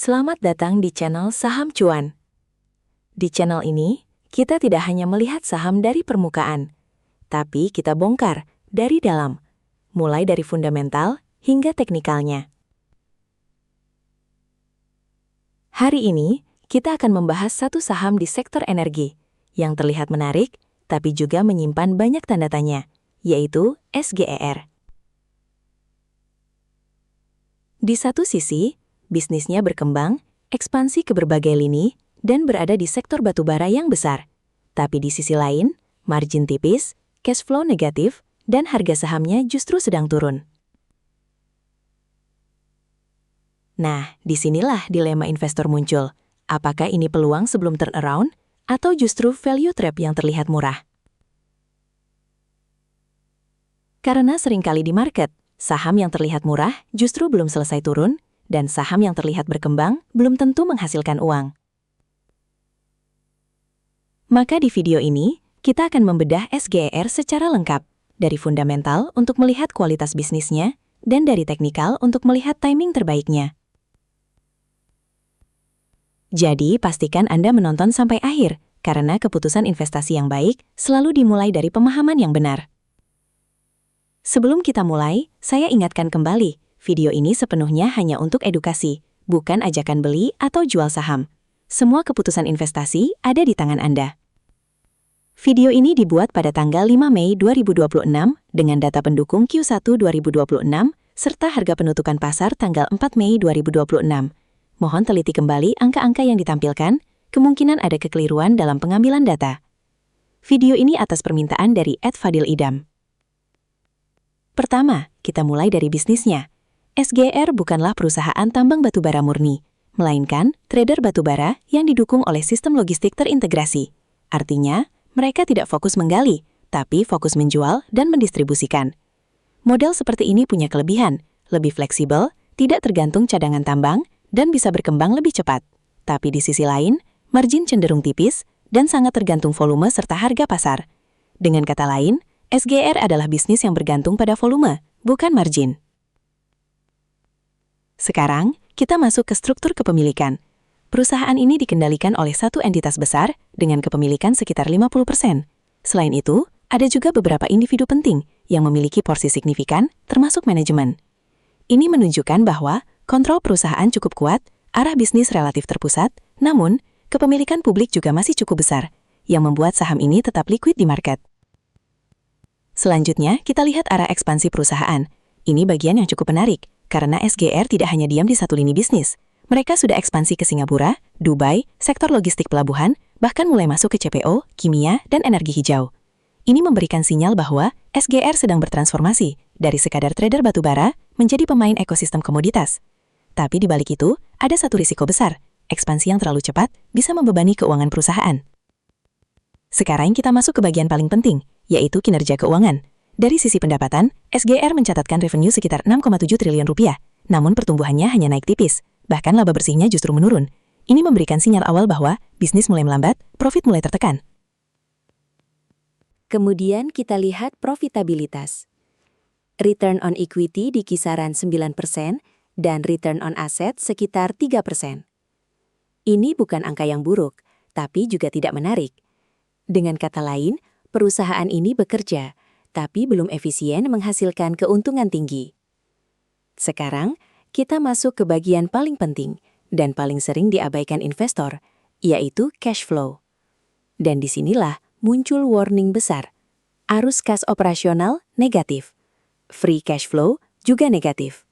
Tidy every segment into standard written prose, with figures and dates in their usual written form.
Selamat datang di channel Saham Cuan. Di channel ini, kita tidak hanya melihat saham dari permukaan, tapi kita bongkar dari dalam, mulai dari fundamental hingga teknikalnya. Hari ini, kita akan membahas satu saham di sektor energi yang terlihat menarik, tapi juga menyimpan banyak tanda tanya, yaitu SGER. Di satu sisi, bisnisnya berkembang, ekspansi ke berbagai lini, dan berada di sektor batubara yang besar. Tapi di sisi lain, margin tipis, cash flow negatif, dan harga sahamnya justru sedang turun. Nah, disinilah dilema investor muncul. Apakah ini peluang sebelum turnaround, atau justru value trap yang terlihat murah? Karena seringkali di market, saham yang terlihat murah justru belum selesai turun, dan saham yang terlihat berkembang belum tentu menghasilkan uang. Maka di video ini, kita akan membedah SGER secara lengkap, dari fundamental untuk melihat kualitas bisnisnya, dan dari teknikal untuk melihat timing terbaiknya. Jadi, pastikan Anda menonton sampai akhir, karena keputusan investasi yang baik selalu dimulai dari pemahaman yang benar. Sebelum kita mulai, saya ingatkan kembali, video ini sepenuhnya hanya untuk edukasi, bukan ajakan beli atau jual saham. Semua keputusan investasi ada di tangan Anda. Video ini dibuat pada tanggal 5 Mei 2026 dengan data pendukung Q1 2026 serta harga penutupan pasar tanggal 4 Mei 2026. Mohon teliti kembali angka-angka yang ditampilkan, kemungkinan ada kekeliruan dalam pengambilan data. Video ini atas permintaan dari @fadilidam. Pertama, kita mulai dari bisnisnya. SGER bukanlah perusahaan tambang batubara murni, melainkan trader batubara yang didukung oleh sistem logistik terintegrasi. Artinya, mereka tidak fokus menggali, tapi fokus menjual dan mendistribusikan. Model seperti ini punya kelebihan, lebih fleksibel, tidak tergantung cadangan tambang, dan bisa berkembang lebih cepat. Tapi di sisi lain, margin cenderung tipis dan sangat tergantung volume serta harga pasar. Dengan kata lain, SGER adalah bisnis yang bergantung pada volume, bukan margin. Sekarang, kita masuk ke struktur kepemilikan. Perusahaan ini dikendalikan oleh satu entitas besar dengan kepemilikan sekitar 50%. Selain itu, ada juga beberapa individu penting yang memiliki porsi signifikan, termasuk manajemen. Ini menunjukkan bahwa kontrol perusahaan cukup kuat, arah bisnis relatif terpusat, namun kepemilikan publik juga masih cukup besar, yang membuat saham ini tetap liquid di market. Selanjutnya, kita lihat arah ekspansi perusahaan. Ini bagian yang cukup menarik, karena SGER tidak hanya diam di satu lini bisnis. Mereka sudah ekspansi ke Singapura, Dubai, sektor logistik pelabuhan, bahkan mulai masuk ke CPO, kimia, dan energi hijau. Ini memberikan sinyal bahwa SGER sedang bertransformasi dari sekadar trader batubara menjadi pemain ekosistem komoditas. Tapi di balik itu, ada satu risiko besar. Ekspansi yang terlalu cepat bisa membebani keuangan perusahaan. Sekarang kita masuk ke bagian paling penting, yaitu kinerja keuangan. Dari sisi pendapatan, SGER mencatatkan revenue sekitar 6,7 triliun rupiah, namun pertumbuhannya hanya naik tipis, bahkan laba bersihnya justru menurun. Ini memberikan sinyal awal bahwa bisnis mulai melambat, profit mulai tertekan. Kemudian kita lihat profitabilitas. Return on equity di kisaran 9% dan return on asset sekitar 3%. Ini bukan angka yang buruk, tapi juga tidak menarik. Dengan kata lain, perusahaan ini bekerja, tapi belum efisien menghasilkan keuntungan tinggi. Sekarang, kita masuk ke bagian paling penting dan paling sering diabaikan investor, yaitu cash flow. Dan disinilah muncul warning besar. Arus kas operasional negatif. Free cash flow juga negatif.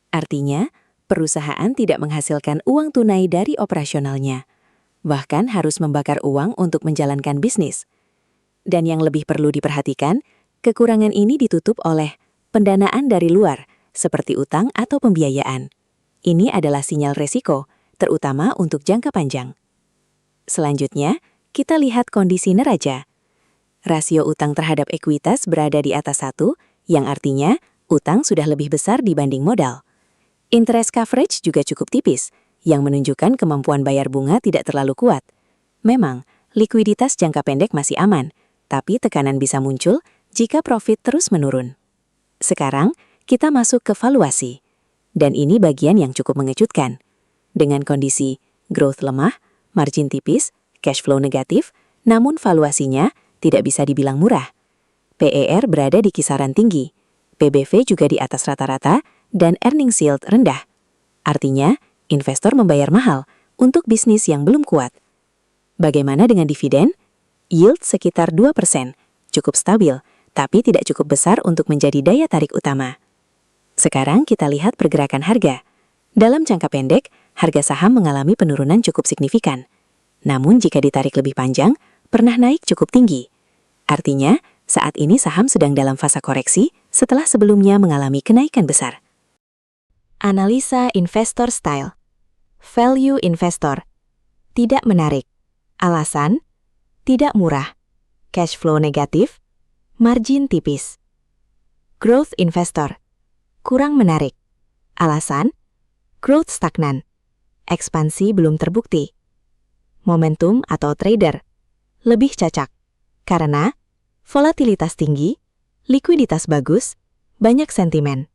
Artinya, perusahaan tidak menghasilkan uang tunai dari operasionalnya. Bahkan harus membakar uang untuk menjalankan bisnis. Dan yang lebih perlu diperhatikan, kekurangan ini ditutup oleh pendanaan dari luar, seperti utang atau pembiayaan. Ini adalah sinyal resiko, terutama untuk jangka panjang. Selanjutnya, kita lihat kondisi neraca. Rasio utang terhadap ekuitas berada di atas 1, yang artinya utang sudah lebih besar dibanding modal. Interest coverage juga cukup tipis, yang menunjukkan kemampuan bayar bunga tidak terlalu kuat. Memang, likuiditas jangka pendek masih aman, tapi tekanan bisa muncul jika profit terus menurun. Sekarang, kita masuk ke valuasi. Dan ini bagian yang cukup mengejutkan. dengan kondisi growth lemah, margin tipis, cash flow negatif, namun valuasinya tidak bisa dibilang murah. PER berada di kisaran tinggi, PBV juga di atas rata-rata, dan earnings yield rendah. Artinya, investor membayar mahal untuk bisnis yang belum kuat. Bagaimana dengan dividen? Yield sekitar 2%, cukup stabil, tapi tidak cukup besar untuk menjadi daya tarik utama. Sekarang kita lihat pergerakan harga. Dalam jangka pendek, harga saham mengalami penurunan cukup signifikan. Namun jika ditarik lebih panjang, pernah naik cukup tinggi. Artinya, saat ini saham sedang dalam fase koreksi setelah sebelumnya mengalami kenaikan besar. Analisa investor style. Value investor. Tidak menarik. Alasan? Tidak murah. Cash flow negatif. Margin tipis. Growth investor. Kurang menarik. Alasan? Growth stagnan. Ekspansi belum terbukti. Momentum atau trader. Lebih cocok. Karena volatilitas tinggi, likuiditas bagus, banyak sentimen.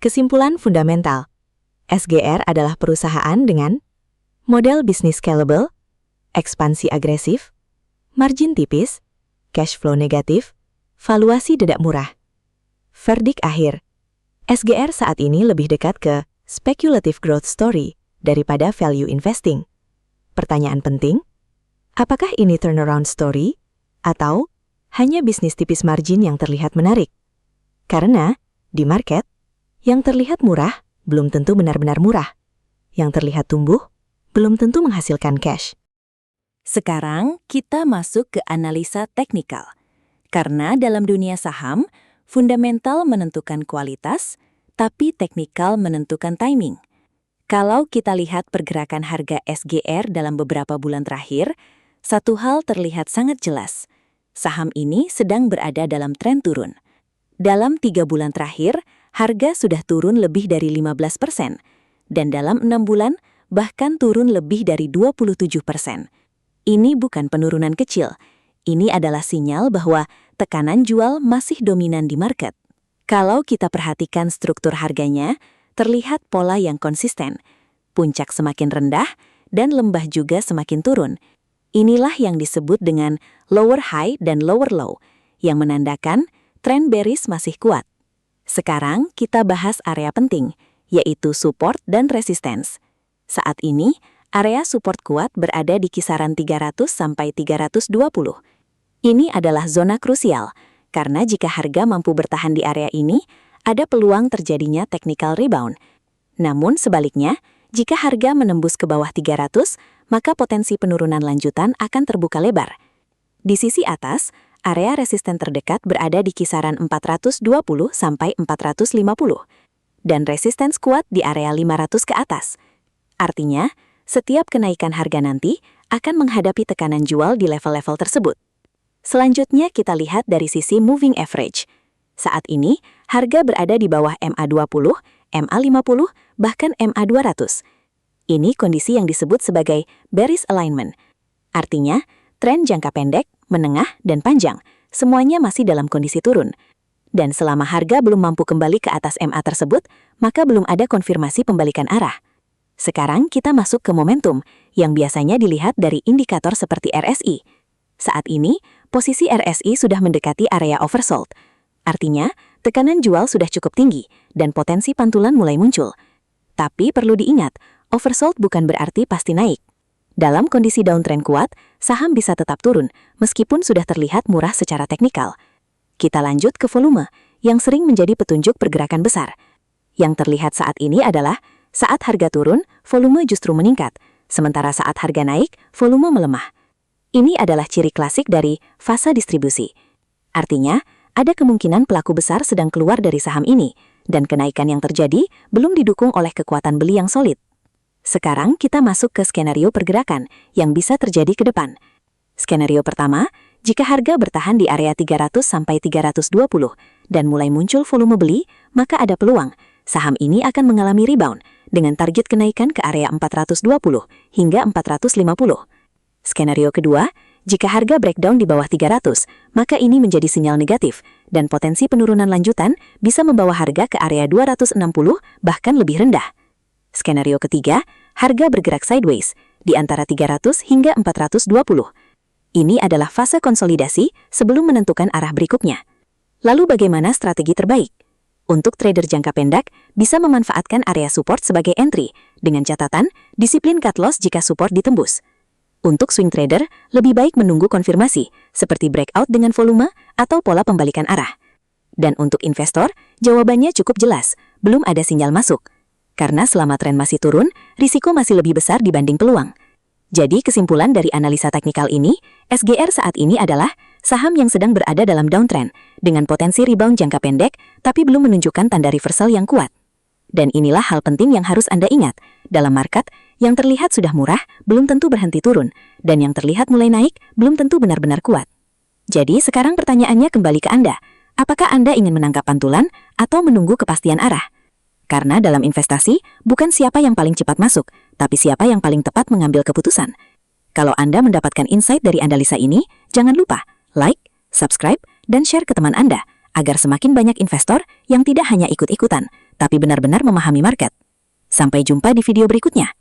Kesimpulan fundamental. SGR adalah perusahaan dengan model bisnis scalable, ekspansi agresif, margin tipis, cash flow negatif, valuasi tidak murah. Verdik akhir. SGR saat ini lebih dekat ke speculative growth story daripada value investing. Pertanyaan penting, apakah ini turnaround story atau hanya bisnis tipis margin yang terlihat menarik? Karena di market, yang terlihat murah belum tentu benar-benar murah. Yang terlihat tumbuh belum tentu menghasilkan cash. Sekarang kita masuk ke analisa teknikal. Karena dalam dunia saham, fundamental menentukan kualitas, tapi teknikal menentukan timing. Kalau kita lihat pergerakan harga SGR dalam beberapa bulan terakhir, satu hal terlihat sangat jelas. Saham ini sedang berada dalam tren turun. Dalam 3 bulan terakhir, harga sudah turun lebih dari 15%, dan dalam 6 bulan bahkan turun lebih dari 27%. Ini bukan penurunan kecil. Ini adalah sinyal bahwa tekanan jual masih dominan di market. Kalau kita perhatikan struktur harganya, terlihat pola yang konsisten. Puncak semakin rendah dan lembah juga semakin turun. Inilah yang disebut dengan lower high dan lower low, yang menandakan tren bearish masih kuat. Sekarang kita bahas area penting, yaitu support dan resistance. Saat ini, area support kuat berada di kisaran 300 sampai 320. Ini adalah zona krusial, karena jika harga mampu bertahan di area ini, ada peluang terjadinya technical rebound. Namun sebaliknya, jika harga menembus ke bawah 300, maka potensi penurunan lanjutan akan terbuka lebar. Di sisi atas, area resisten terdekat berada di kisaran 420 sampai 450, dan resistance kuat di area 500 ke atas. Artinya, setiap kenaikan harga nanti akan menghadapi tekanan jual di level-level tersebut. Selanjutnya kita lihat dari sisi moving average. Saat ini, harga berada di bawah MA20, MA50, bahkan MA200. Ini kondisi yang disebut sebagai bearish alignment. Artinya, tren jangka pendek, menengah, dan panjang, semuanya masih dalam kondisi turun. Dan selama harga belum mampu kembali ke atas MA tersebut, maka belum ada konfirmasi pembalikan arah. Sekarang kita masuk ke momentum, yang biasanya dilihat dari indikator seperti RSI. Saat ini, posisi RSI sudah mendekati area oversold. Artinya, tekanan jual sudah cukup tinggi dan potensi pantulan mulai muncul. Tapi perlu diingat, oversold bukan berarti pasti naik. Dalam kondisi downtrend kuat, saham bisa tetap turun meskipun sudah terlihat murah secara teknikal. Kita lanjut ke volume, yang sering menjadi petunjuk pergerakan besar. Yang terlihat saat ini adalah, saat harga turun, volume justru meningkat, sementara saat harga naik, volume melemah. Ini adalah ciri klasik dari fase distribusi. Artinya, ada kemungkinan pelaku besar sedang keluar dari saham ini, dan kenaikan yang terjadi belum didukung oleh kekuatan beli yang solid. Sekarang kita masuk ke skenario pergerakan yang bisa terjadi ke depan. Skenario pertama, jika harga bertahan di area 300 sampai 320 dan mulai muncul volume beli, maka ada peluang saham ini akan mengalami rebound dengan target kenaikan ke area 420 hingga 450. Skenario kedua, jika harga breakdown di bawah 300, maka ini menjadi sinyal negatif dan potensi penurunan lanjutan bisa membawa harga ke area 260 bahkan lebih rendah. Skenario ketiga, harga bergerak sideways di antara 300 hingga 420. Ini adalah fase konsolidasi sebelum menentukan arah berikutnya. Lalu bagaimana strategi terbaik? Untuk trader jangka pendek, bisa memanfaatkan area support sebagai entry, dengan catatan disiplin cut loss jika support ditembus. Untuk swing trader, lebih baik menunggu konfirmasi, seperti breakout dengan volume atau pola pembalikan arah. Dan untuk investor, jawabannya cukup jelas, belum ada sinyal masuk. Karena selama tren masih turun, risiko masih lebih besar dibanding peluang. Jadi kesimpulan dari analisa teknikal ini, SGR saat ini adalah saham yang sedang berada dalam downtrend, dengan potensi rebound jangka pendek, tapi belum menunjukkan tanda reversal yang kuat. Dan inilah hal penting yang harus Anda ingat, dalam market, yang terlihat sudah murah, belum tentu berhenti turun, dan yang terlihat mulai naik, belum tentu benar-benar kuat. Jadi sekarang pertanyaannya kembali ke Anda, apakah Anda ingin menangkap pantulan atau menunggu kepastian arah? Karena dalam investasi, bukan siapa yang paling cepat masuk, tapi siapa yang paling tepat mengambil keputusan. Kalau Anda mendapatkan insight dari analisa ini, jangan lupa like, subscribe, dan share ke teman Anda, agar semakin banyak investor yang tidak hanya ikut-ikutan, tapi benar-benar memahami market. Sampai jumpa di video berikutnya.